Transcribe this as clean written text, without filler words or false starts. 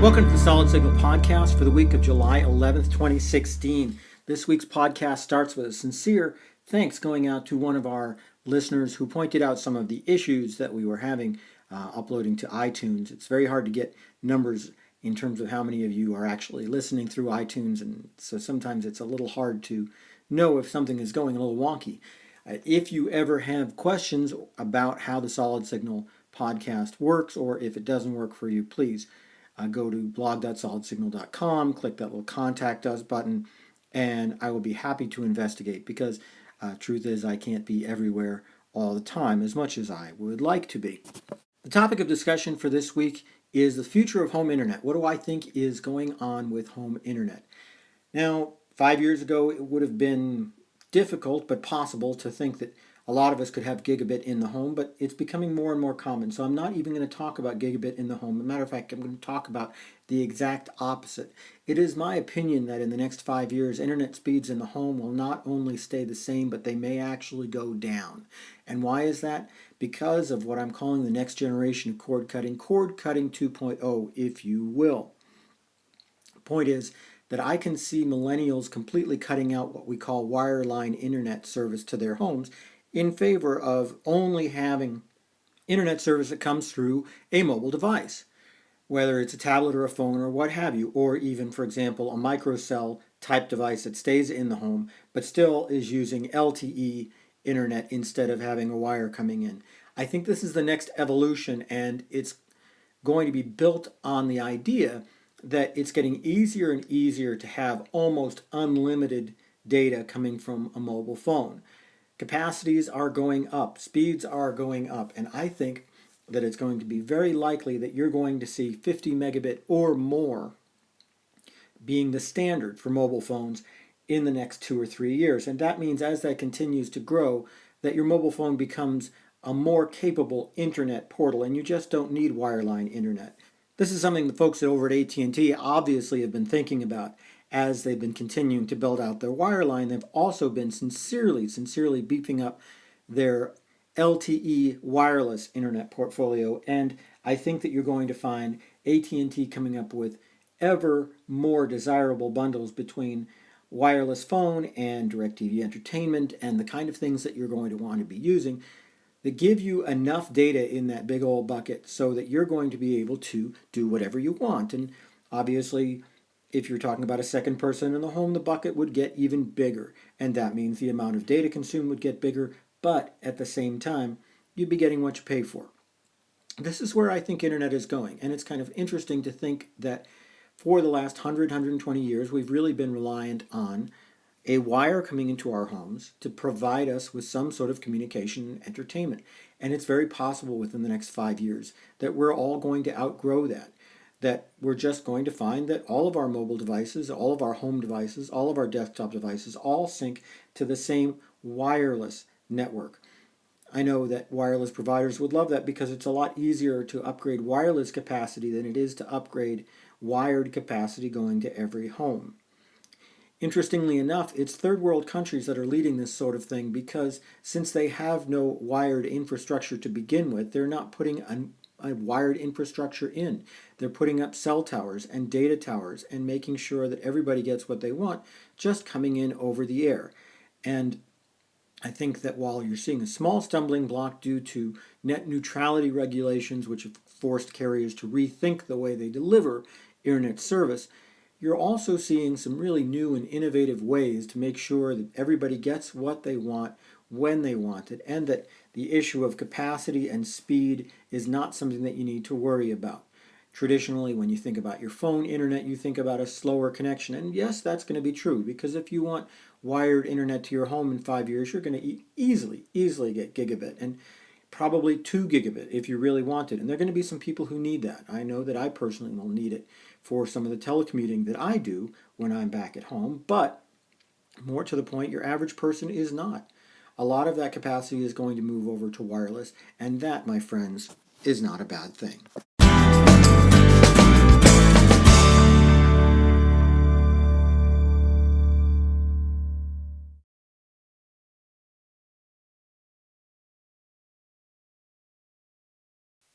Welcome to the Solid Signal podcast for the week of July 11th, 2016. This week's podcast starts with a sincere thanks going out to one of our listeners who pointed out some of the issues that we were having uploading to iTunes. It's very hard to get numbers in terms of how many of you are actually listening through iTunes, and so sometimes it's a little hard to know if something is going a little wonky. If you ever have questions about how the Solid Signal podcast works, or if it doesn't work for you, please go to blog.solidsignal.com, click that little contact us button, and I will be happy to investigate because truth is I can't be everywhere all the time as much as I would like to be. The topic of discussion for this week is the future of home internet. What do I think is going on with home internet? Now, 5 years ago, it would have been difficult but possible to think that a lot of us could have gigabit in the home, but it's becoming more and more common. So I'm not even going to talk about gigabit in the home. As a matter of fact, I'm going to talk about the exact opposite. It is my opinion that in the next 5 years, internet speeds in the home will not only stay the same, but they may actually go down. And why is that? Because of what I'm calling the next generation of cord cutting 2.0, if you will. The point is that I can see millennials completely cutting out what we call wireline internet service to their homes in favor of only having internet service that comes through a mobile device, whether it's a tablet or a phone or what have you, or even, for example, a microcell type device that stays in the home but still is using LTE internet instead of having a wire coming in. I think this is the next evolution, and it's going to be built on the idea that it's getting easier and easier to have almost unlimited data coming from a mobile phone. Capacities are going up, speeds are going up, and I think that it's going to be very likely that you're going to see 50 megabit or more being the standard for mobile phones in the next 2 or 3 years. And that means as that continues to grow, that your mobile phone becomes a more capable internet portal, and you just don't need wireline internet. This is something the folks over at AT&T obviously have been thinking about as they've been continuing to build out their wireline. They've also been sincerely beefing up their LTE wireless internet portfolio, and I think that you're going to find AT&T coming up with ever more desirable bundles between wireless phone and DirecTV Entertainment and the kind of things that you're going to want to be using that give you enough data in that big old bucket so that you're going to be able to do whatever you want. And obviously, if you're talking about a second person in the home, the bucket would get even bigger, and that means the amount of data consumed would get bigger, but at the same time, you'd be getting what you pay for. This is where I think internet is going, and it's kind of interesting to think that for the last 120 years, we've really been reliant on a wire coming into our homes to provide us with some sort of communication and entertainment. And it's very possible within the next 5 years that we're all going to outgrow that we're just going to find that all of our mobile devices, all of our home devices, all of our desktop devices all sync to the same wireless network. I know that wireless providers would love that because it's a lot easier to upgrade wireless capacity than it is to upgrade wired capacity going to every home. Interestingly enough, it's third world countries that are leading this sort of thing because since they have no wired infrastructure to begin with, they're not putting a wired infrastructure in. They're putting up cell towers and data towers and making sure that everybody gets what they want just coming in over the air. And I think that while you're seeing a small stumbling block due to net neutrality regulations, which have forced carriers to rethink the way they deliver internet service, you're also seeing some really new and innovative ways to make sure that everybody gets what they want when they want it, and that the issue of capacity and speed is not something that you need to worry about. Traditionally, when you think about your phone internet, you think about a slower connection. And yes, that's going to be true, because if you want wired internet to your home in 5 years, you're going to easily get gigabit, and probably 2 gigabit if you really want it. And there are going to be some people who need that. I know that I personally will need it for some of the telecommuting that I do when I'm back at home. But more to the point, your average person is not. A lot of that capacity is going to move over to wireless, and that, my friends, is not a bad thing.